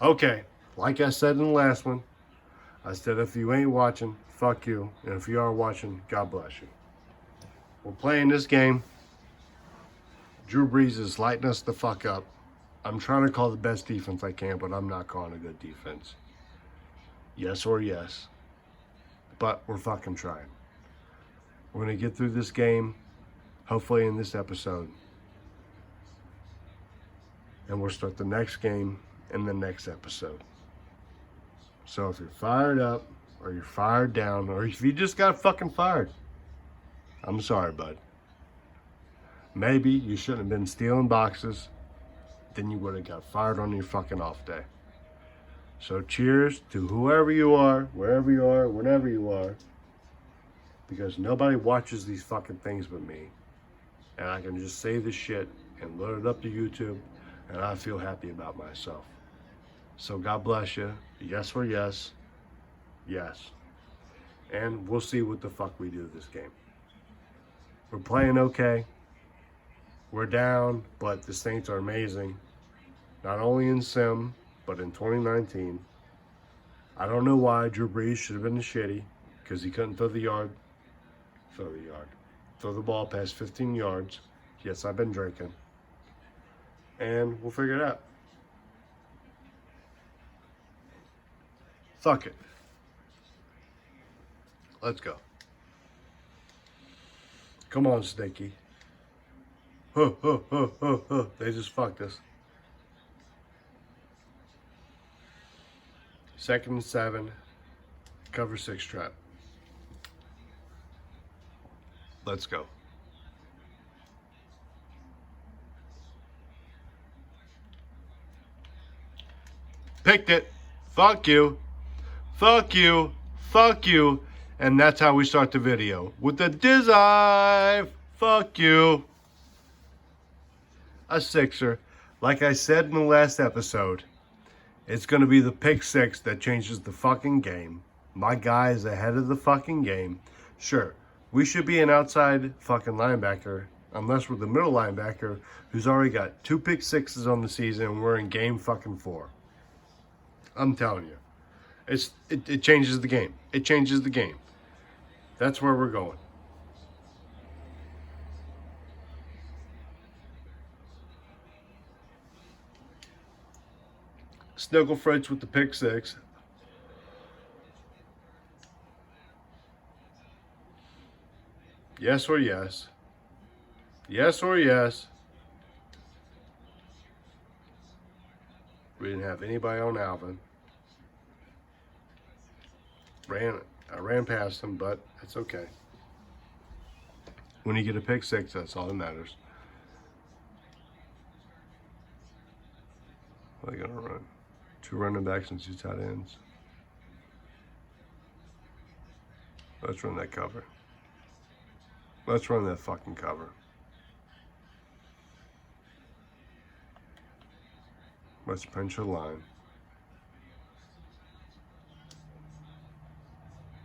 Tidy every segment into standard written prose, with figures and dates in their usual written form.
Okay, like I said in the last one, I said if you ain't watching, fuck you. And if you are watching, God bless you. We're playing this game. Drew Brees is lighting us the fuck up. I'm trying to call the best defense I can, but I'm not calling a good defense. Yes or yes. But we're fucking trying. We're going to get through this game, hopefully in this episode. And we'll start the next game in the next episode. So if you're fired up, or you're fired down, or if you just got fucking fired, I'm sorry, bud. Maybe you shouldn't have been stealing boxes. Then you would have got fired on your fucking off day. So cheers to whoever you are, wherever you are, whenever you are. Because nobody watches these fucking things but me. And I can just say this shit and load it up to YouTube. And I feel happy about myself. So God bless you. Yes or yes. Yes. And we'll see what the fuck we do this game. We're playing okay. We're down, but the Saints are amazing. Not only in Sim, but in 2019. I don't know why Drew Brees should have been shitty, because he couldn't throw the ball past 15 yards. Yes, I've been drinking. And we'll figure it out. Fuck it. Let's go. Come on, Stinky. They just fucked us. 2nd and 7. Cover 6 trap. Let's go. Picked it. Fuck you. Fuck you. Fuck you. And that's how we start the video. With the dive. Fuck you. A sixer. Like I said in the last episode, it's going to be the pick 6 that changes the fucking game. My guy is ahead of the fucking game. Sure, we should be an outside fucking linebacker, unless we're the middle linebacker who's already got 2 pick 6s on the season and we're in game fucking 4. I'm telling you. It changes the game. It changes the game. That's where we're going. Snicklefritz with the pick 6. Yes or yes. Yes or yes. We didn't have anybody on Alvin. I ran past him, but that's okay. When you get a pick 6, that's all that matters. What are they gonna run? 2 running backs and 2 tight ends. Let's run that cover. Let's run that fucking cover. Let's pinch a line.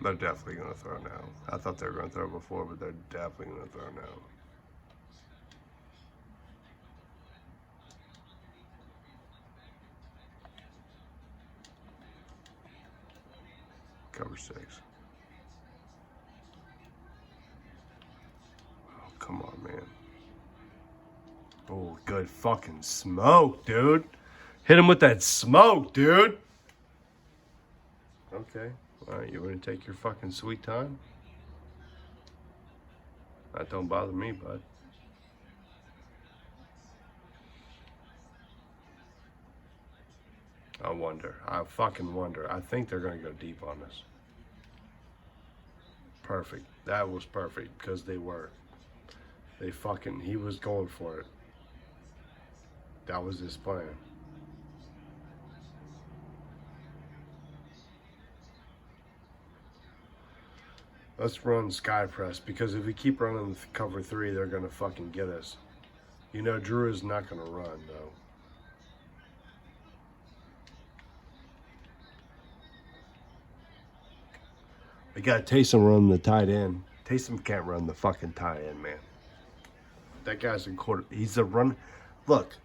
They're definitely going to throw now. I thought they were going to throw before, but they're definitely going to throw now. Cover 6. Oh, come on, man. Oh, good fucking smoke, dude. Hit him with that smoke, dude. Okay. All right, you want to take your fucking sweet time? That don't bother me, bud. I wonder. I fucking wonder. I think they're going to go deep on us. Perfect. That was perfect because they were. He was going for it. That was his plan. Let's run Sky Press, because if we keep running cover 3, they're going to fucking get us. You know, Drew is not going to run, though. We got Taysom run the tight end. Taysom can't run the fucking tight end, man. That guy's a quarter. He's a run. Look,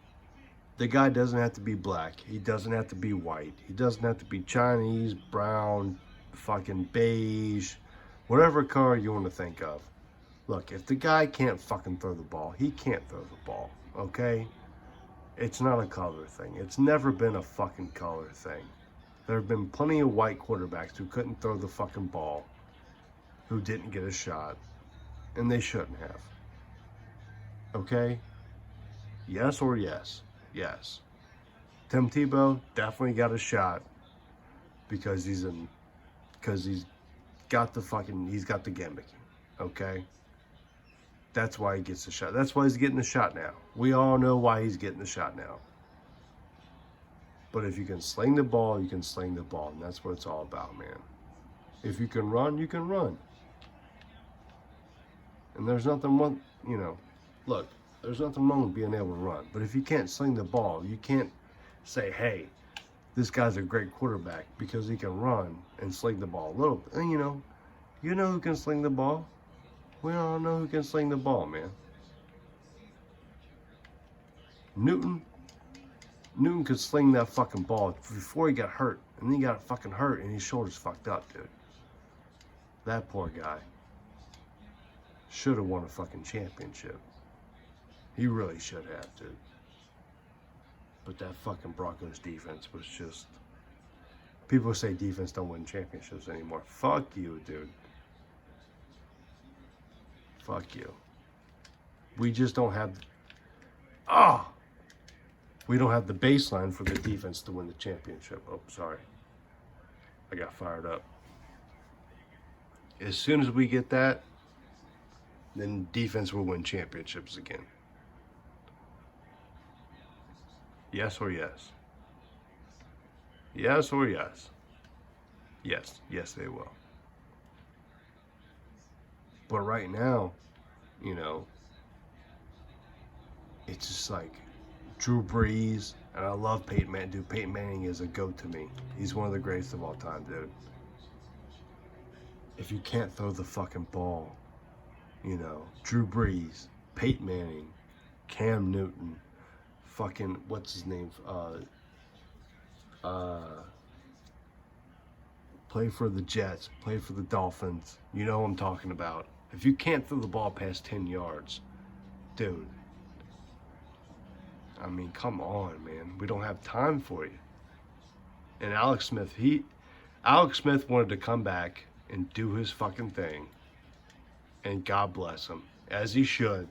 The guy doesn't have to be black. He doesn't have to be white. He doesn't have to be Chinese, brown, fucking beige, whatever color you want to think of. Look, if the guy can't fucking throw the ball, he can't throw the ball, okay? It's not a color thing. It's never been a fucking color thing. There have been plenty of white quarterbacks who couldn't throw the fucking ball, who didn't get a shot, and they shouldn't have. Okay? Yes or yes? Yes. Tim Tebow definitely got a shot because he's got the gimmick. Okay? That's why he gets the shot. That's why he's getting the shot now. We all know why he's getting the shot now. But if you can sling the ball, you can sling the ball. And that's what it's all about, man. If you can run, you can run. And there's nothing wrong, look, there's nothing wrong with being able to run. But if you can't sling the ball, you can't say, hey, this guy's a great quarterback because he can run and sling the ball a little bit. And, you know who can sling the ball? We all know who can sling the ball, man. Newton could sling that fucking ball before he got hurt. And then he got fucking hurt and his shoulder's fucked up, dude. That poor guy should have won a fucking championship. He really should have, dude. But that fucking Broncos defense was just... People say defense don't win championships anymore. Fuck you, dude. Fuck you. We just don't have... We don't have the baseline for the defense to win the championship. Oh, sorry. I got fired up. As soon as we get that, then defense will win championships again. Yes or yes? Yes or yes? Yes. Yes, they will. But right now, it's just like Drew Brees, and I love Peyton Manning. Dude, Peyton Manning is a GOAT to me. He's one of the greatest of all time, dude. If you can't throw the fucking ball, Drew Brees, Peyton Manning, Cam Newton, fucking, what's his name? Play for the Jets, play for the Dolphins. You know what I'm talking about. If you can't throw the ball past 10 yards, dude, I mean, come on, man. We don't have time for you. And Alex Smith wanted to come back and do his fucking thing. And God bless him, as he should.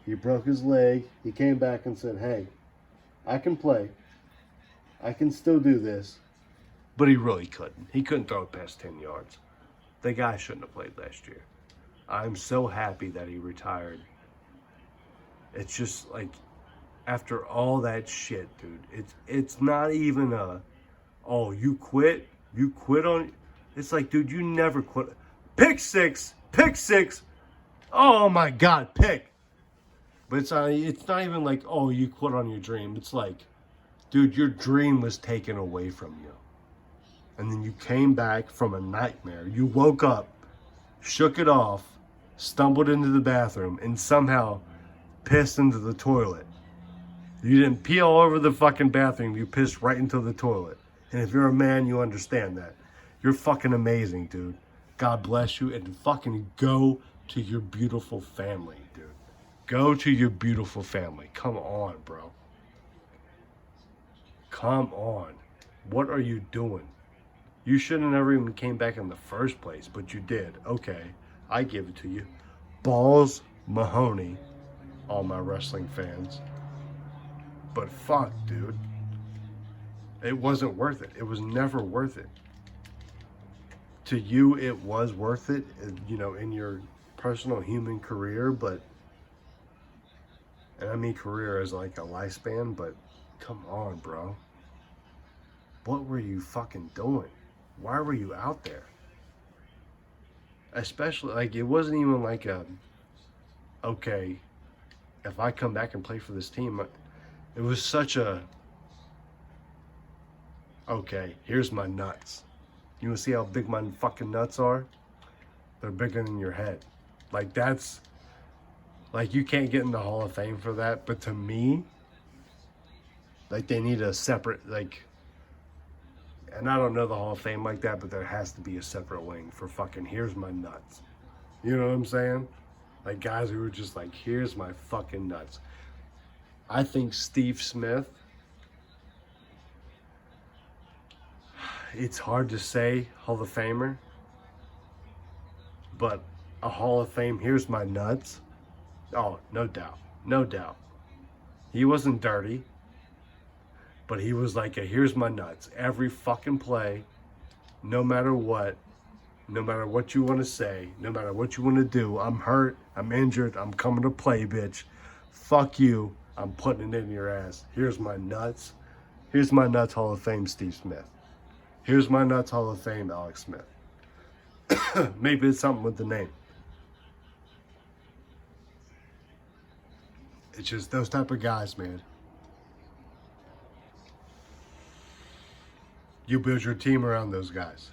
He broke his leg. He came back and said, hey, I can play. I can still do this. But he really couldn't. He couldn't throw it past 10 yards. The guy shouldn't have played last year. I'm so happy that he retired. It's just like, after all that shit, dude, it's not even you quit on, it's like, dude, you never quit. Pick six. Oh my God, pick. But it's not even like, oh, you quit on your dream. It's like, dude, your dream was taken away from you. And then you came back from a nightmare. You woke up, shook it off, stumbled into the bathroom, and somehow pissed into the toilet. You didn't pee all over the fucking bathroom. You pissed right into the toilet. And if you're a man, you understand that. You're fucking amazing, dude. God bless you. And fucking go to your beautiful family, dude. Go to your beautiful family. Come on, bro. Come on. What are you doing? You shouldn't have never even came back in the first place, but you did. Okay, I give it to you. Balls Mahoney, all my wrestling fans. But fuck, dude. It wasn't worth it. It was never worth it. To you, it was worth it, in your personal human career, but, and I mean career as like a lifespan, but come on, bro. What were you fucking doing? Why were you out there? Especially, like, it wasn't even like okay, if I come back and play for this team, it was such a, okay, here's my nuts. You want to see how big my fucking nuts are? They're bigger than your head. Like, that's, like, you can't get in the Hall of Fame for that, but to me, Like they need a separate, and I don't know the Hall of Fame like that, but there has to be a separate wing for fucking here's my nuts. You know what I'm saying? Like guys who are just like, here's my fucking nuts. I think Steve Smith, it's hard to say Hall of Famer, but a Hall of Fame, here's my nuts. Oh, no doubt. No doubt. He wasn't dirty, but he was like a here's my nuts. Every fucking play, no matter what you want to say, no matter what you want to do, I'm hurt, I'm injured, I'm coming to play, bitch. Fuck you, I'm putting it in your ass. Here's my nuts. Here's my nuts Hall of Fame, Steve Smith. Here's my nuts Hall of Fame, Alex Smith. Maybe it's something with the name. It's just those type of guys, man. You build your team around those guys.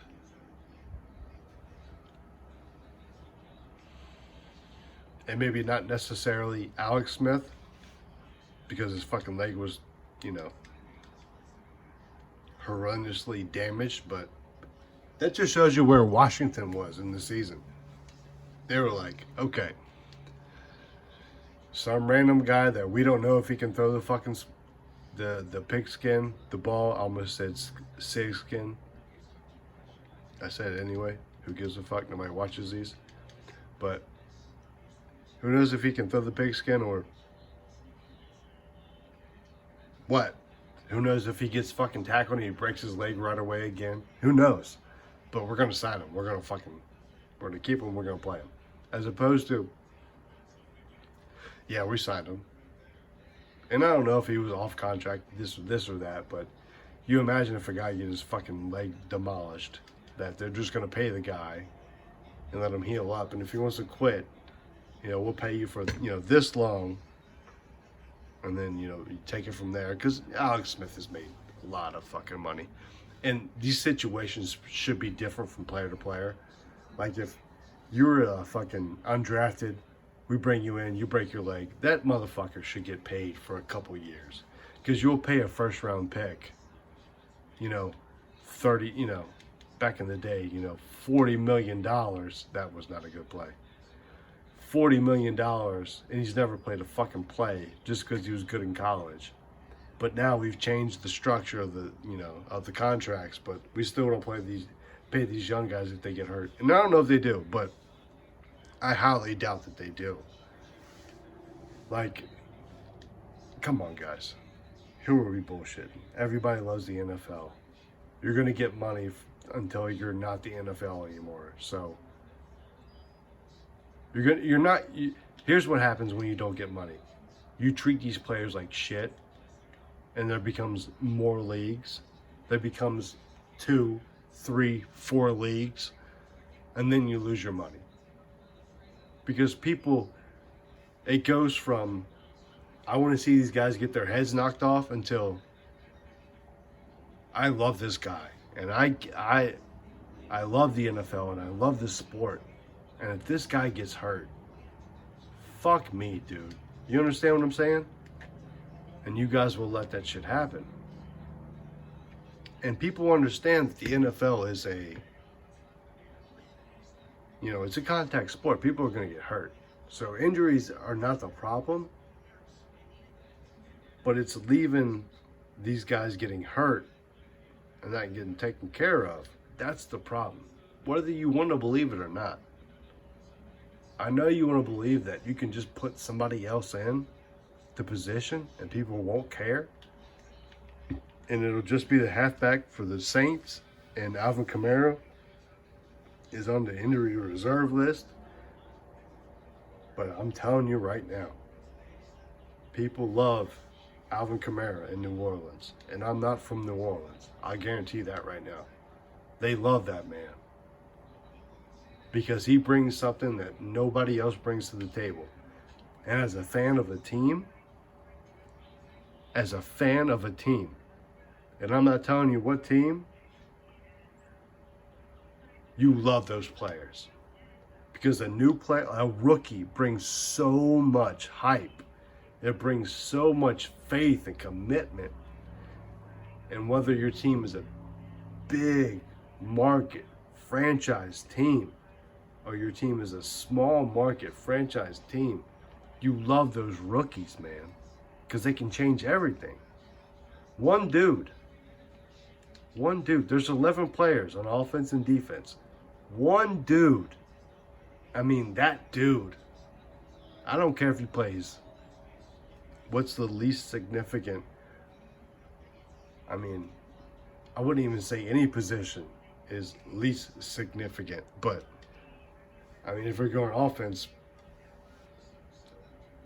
And maybe not necessarily Alex Smith, because his fucking leg was, horrendously damaged, but that just shows you where Washington was in the season. They were like, okay, some random guy that we don't know if he can throw the fucking the pigskin, the ball. I almost said sigskin. I said it anyway. Who gives a fuck? Nobody watches these. But who knows if he can throw the pigskin or what? Who knows if he gets fucking tackled and he breaks his leg right away again? Who knows? But we're going to sign him. We're going to keep him. We're going to play him. As opposed to, yeah, we signed him. And I don't know if he was off contract, this or that, but you imagine if a guy gets his fucking leg demolished, that they're just going to pay the guy and let him heal up. And if he wants to quit, we'll pay you for, this long. And then, you take it from there. Because Alex Smith has made a lot of fucking money. And these situations should be different from player to player. Like if you're a fucking undrafted, we bring you in, you break your leg, that motherfucker should get paid for a couple years. Because you'll pay a first round pick, 30, back in the day, $40 million. That was not a good play. $40 million, and he's never played a fucking play just because he was good in college. But now we've changed the structure of the contracts, but we still don't pay these young guys if they get hurt. And I don't know if they do, but I highly doubt that they do. Like, come on, guys. Who are we bullshitting? Everybody loves the NFL. You're going to get money until you're not the NFL anymore. So here's what happens when you don't get money. You treat these players like shit, and there becomes more leagues. There becomes 2, 3, 4 leagues, and then you lose your money. Because it goes from, I want to see these guys get their heads knocked off, until I love this guy, and I love the NFL, and I love this sport. And if this guy gets hurt, fuck me, dude. You understand what I'm saying? And you guys will let that shit happen. And people understand that the NFL is it's a contact sport. People are going to get hurt. So injuries are not the problem. But it's leaving these guys getting hurt and not getting taken care of. That's the problem. Whether you want to believe it or not. I know you want to believe that you can just put somebody else in the position and people won't care. And it'll just be the halfback for the Saints, and Alvin Kamara is on the injury reserve list. But I'm telling you right now, people love Alvin Kamara in New Orleans. And I'm not from New Orleans. I guarantee that right now. They love that man. Because he brings something that nobody else brings to the table. And as a fan of a team, and I'm not telling you what team, you love those players. Because a rookie brings so much hype. It brings so much faith and commitment And whether your team is a big market franchise team or your team is a small market franchise team, you love those rookies, man, because they can change everything. One dude, there's 11 players on offense and defense. One dude, I mean, that dude, I don't care if he plays, what's the least significant? I mean, I wouldn't even say any position is least significant, but I mean, if we're going offense,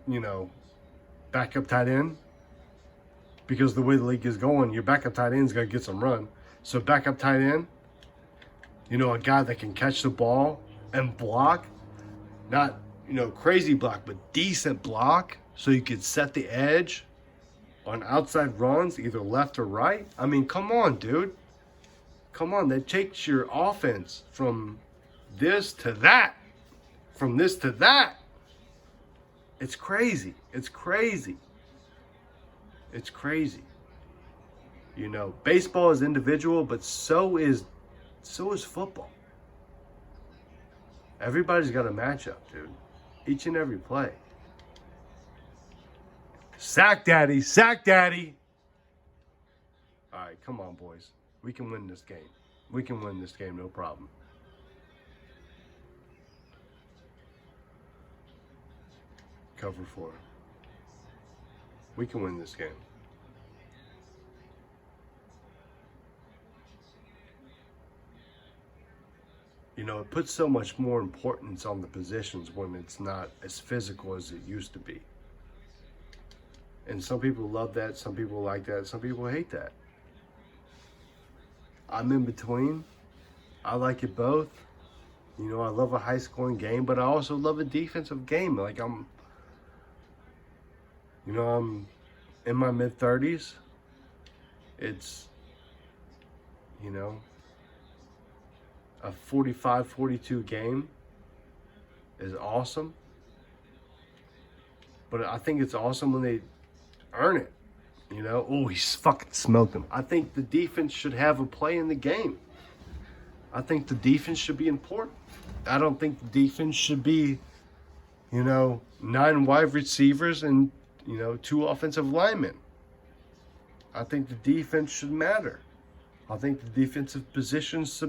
you know, backup tight end, because the way the league is going, your backup tight end's got to get some run. So backup tight end, you know, a guy that can catch the ball and block, not, you know, crazy block, but decent block, so you could set the edge on outside runs, either left or right. I mean, come on, dude. Come on, that takes your offense from this to that. From this to that. It's crazy. It's crazy. It's crazy. You know, baseball is individual, but so is football. Everybody's got a matchup, dude. Each and every play. Sack daddy, sack daddy. All right, come on, boys. We can win this game. We can win this game, no problem. Cover 4. We can win this game. You know, it puts so much more importance on the positions when it's not as physical as it used to be. And some people love that, some people like that, some people hate that. I'm in between. I like it both. You know, I love a high-scoring game, but I also love a defensive game. Like, I'm in my mid-30s. It's, you know, a 45-42 game is awesome. But I think it's awesome when they earn it. You know, oh, he's fucking smoked him. I think the defense should have a play in the game. I think the defense should be important. I don't think the defense should be, you know, 9 wide receivers and, you know, 2 offensive linemen. I think the defense should matter. I think the defensive positions,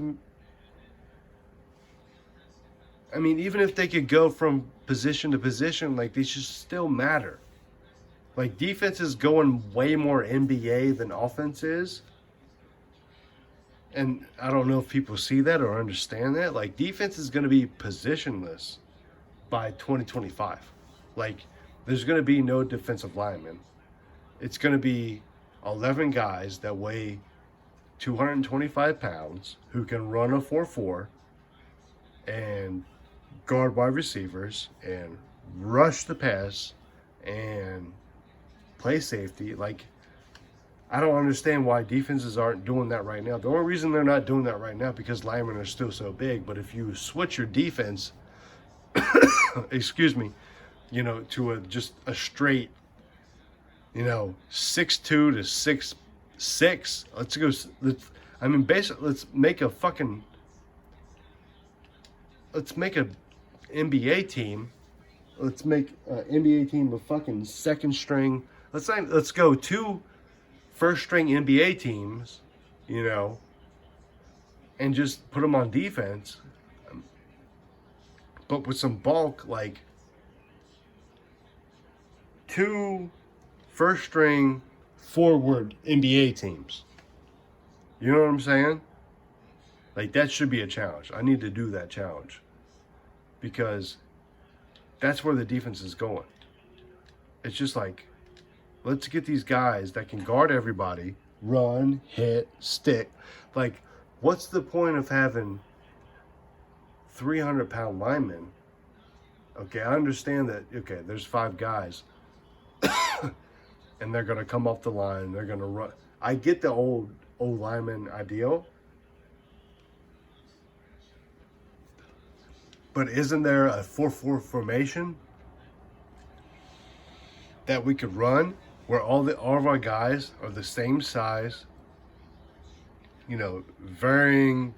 I mean, even if they could go from position to position, like, they should still matter. Like, defense is going way more NBA than offense is. And I don't know if people see that or understand that. Like, defense is going to be positionless by 2025. Like, there's going to be no defensive linemen. It's going to be 11 guys that weigh 225 pounds who can run a 4.4 and guard wide receivers and rush the pass and play safety. Like, I don't understand why defenses aren't doing that right now. The only reason they're not doing that right now because linemen are still so big. But if you switch your defense, excuse me, you know, to just a straight, you know, 6'2" to 6'6", let's go. I mean, basically, let's make a NBA team. Let's make an NBA team a fucking second string. Let's go 2 first string NBA teams, you know, and just put them on defense, but with some bulk, like 2 first string forward NBA teams. You know what I'm saying? Like, that should be a challenge. I need to do that challenge because that's where the defense is going. It's just like, let's get these guys that can guard everybody, run, hit, stick. Like, what's the point of having 300-pound linemen? Okay, I understand that, okay, there's 5 guys, and they're going to come off the line, they're going to run. I get the old lineman ideal, but isn't there a 4-4 formation that we could run where all of our guys are the same size, varying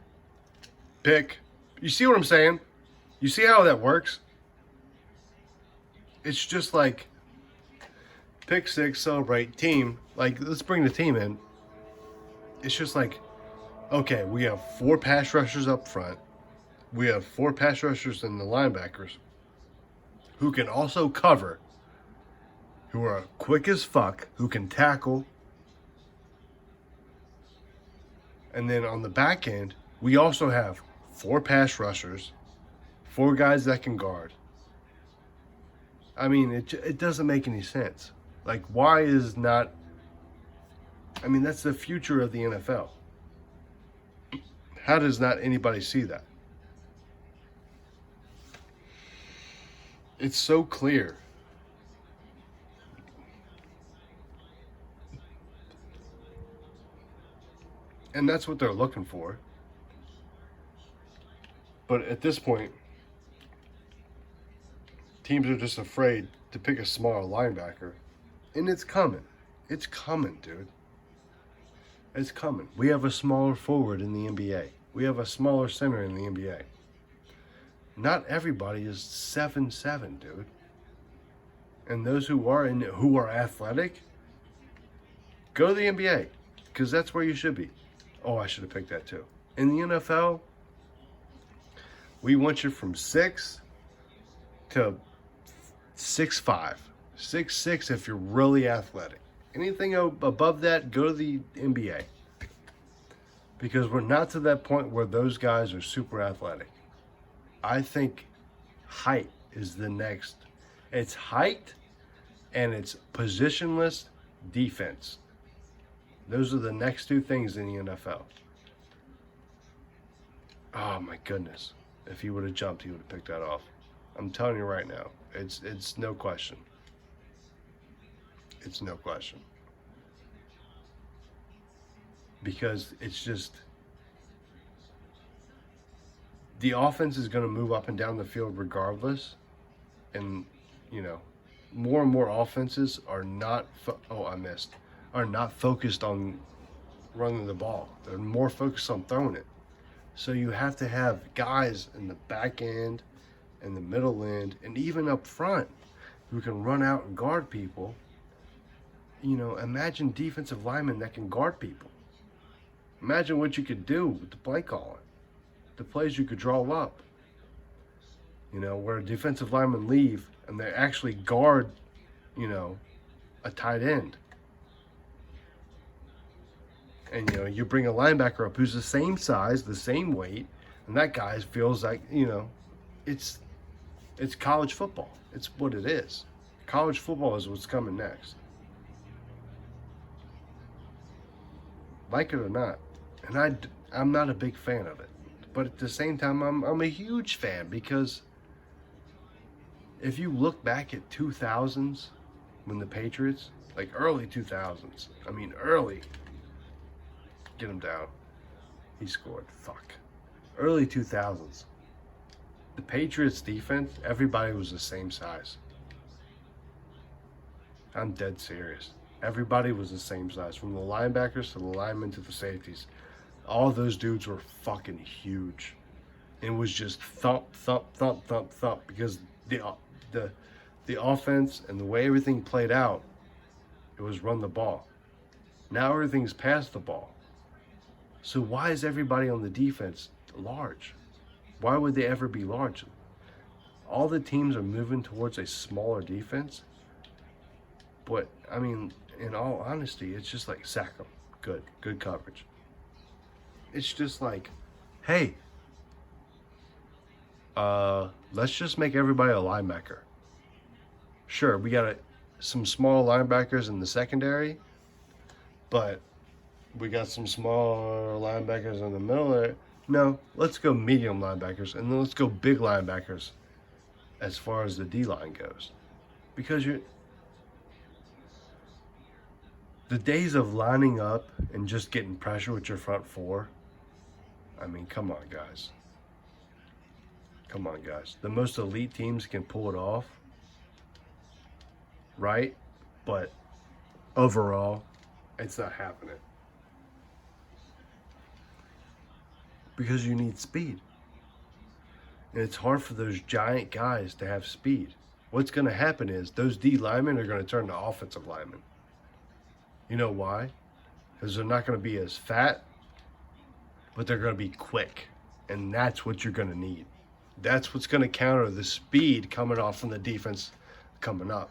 pick. You see what I'm saying? You see how that works? It's just like pick six, celebrate, team. Like, let's bring the team in. It's just like, okay, we have 4 pass rushers up front. We have 4 pass rushers in the linebackers who can also cover, who are quick as fuck, who can tackle. And then on the back end, we also have 4 pass rushers, 4 guys that can guard. I mean, it doesn't make any sense. Like, why is not... I mean, that's the future of the NFL. How does not anybody see that? It's so clear. And that's what they're looking for. But at this point, teams are just afraid to pick a smaller linebacker. And it's coming. It's coming, dude. It's coming. We have a smaller forward in the NBA. We have a smaller center in the NBA. Not everybody is 7'7", dude. And those who are athletic, go to the NBA, because that's where you should be. Oh, I should have picked that too. In the NFL, we want you from 6 to 6'5", 6'6" if you're really athletic. Anything above that, go to the NBA. Because we're not to that point where those guys are super athletic. I think height is the next. It's height and it's positionless defense. Those are the next 2 things in the NFL. Oh my goodness. If he would have jumped, he would have picked that off. I'm telling you right now. It's no question. It's no question. Because it's just... the offense is going to move up and down the field regardless. And, more and more offenses are not... are not focused on running the ball. They're more focused on throwing it. So you have to have guys in the back end, in the middle end, and even up front who can run out and guard people. Imagine defensive linemen that can guard people. Imagine what you could do with the play calling. The plays you could draw up. Where a defensive lineman leave and they actually guard, a tight end. And, you bring a linebacker up who's the same size, the same weight, and that guy feels like, it's college football. It's what it is. College football is what's coming next. Like it or not. And I'm not a big fan of it. But at the same time, I'm a huge fan, because if you look back at 2000s, when the Patriots, like early 2000s, early, get him down, he scored, fuck, early 2000s, the Patriots defense, everybody was the same size. I'm dead serious. Everybody was the same size, from the linebackers to the linemen to the safeties. All those dudes were fucking huge. It was just thump, thump, thump, thump, thump, because the offense and the way everything played out, it was run the ball. Now everything's pass the ball. So why is everybody on the defense large? Why would they ever be large? All the teams are moving towards a smaller defense. But, in all honesty, it's just like, sack them. Good coverage. It's just like, hey, let's just make everybody a linebacker. Sure, we got some small linebackers in the secondary, but we got some small linebackers in the middle there. No, let's go medium linebackers, and then let's go big linebackers as far as the D-line goes. Because the days of lining up and just getting pressure with your front 4, come on, guys. Come on, guys. The most elite teams can pull it off, right? But overall, it's not happening. because you need speed. And it's hard for those giant guys to have speed. What's going to happen is those D linemen are going to turn to offensive linemen. You know why? Because they're not going to be as fat, but they're going to be quick. And that's what you're going to need. That's what's going to counter the speed coming off from the defense coming up.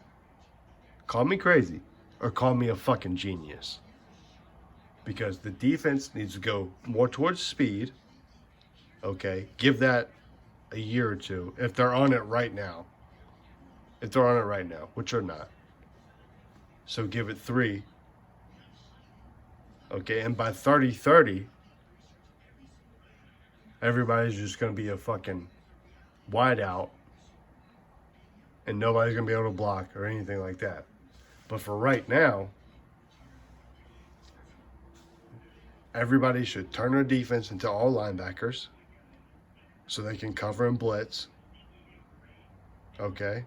Call me crazy or call me a fucking genius. Because the defense needs to go more towards speed. Okay, give that a year or two if they're on it right now. If they're on it right now, which they're not. So give it 3. Okay, and by 30-30, everybody's just going to be a fucking wide out. And nobody's going to be able to block or anything like that. But for right now, everybody should turn their defense into all linebackers so they can cover and blitz. Okay.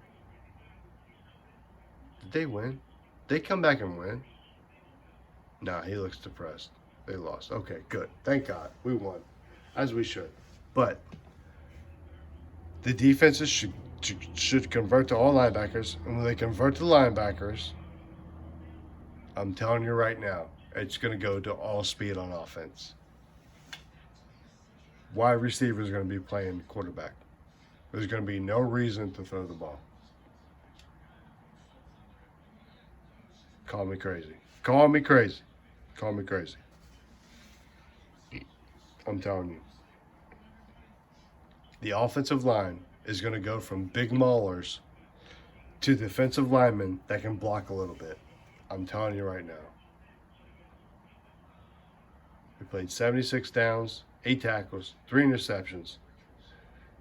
Did they win? They come back and win? Nah, he looks depressed. They lost. Okay, good. Thank God. We won. As we should. But the defenses should convert to all linebackers. And when they convert to linebackers, I'm telling you right now, it's going to go to all speed on offense. Wide receiver is going to be playing quarterback. There's going to be no reason to throw the ball. Call me crazy. Call me crazy. Call me crazy. I'm telling you. The offensive line is going to go from big maulers to defensive linemen that can block a little bit. I'm telling you right now. We played 76 downs, 8 tackles, 3 interceptions,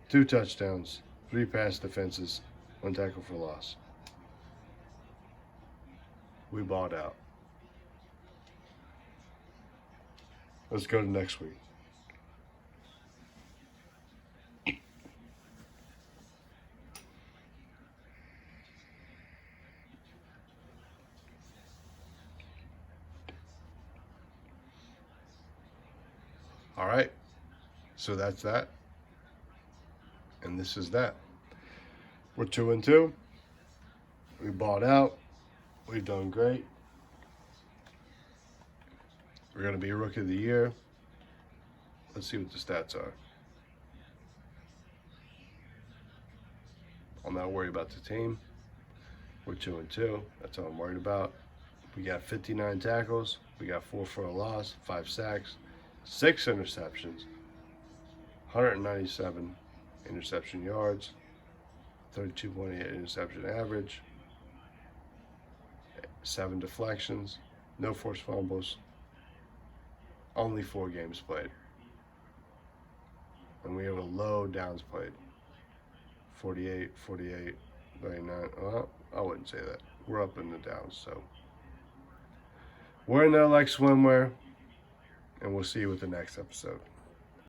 2 touchdowns, 3 pass defenses, 1 tackle for loss. We balled out. Let's go to next week. All right. So that's that. And this is that. We're 2-2. We bought out. We've done great. We're going to be Rookie of the Year. Let's see what the stats are. I'm not worried about the team. We're 2-2. That's all I'm worried about. We got 59 tackles. We got 4 for a loss, 5 sacks, 6 interceptions, 197 interception yards, 32.8 interception average, 7 deflections, no forced fumbles, only 4 games played. And we have a low downs played. 48, 48, 39. Well, I wouldn't say that. We're up in the downs, so. We're in there like swimwear, and we'll see you with the next episode.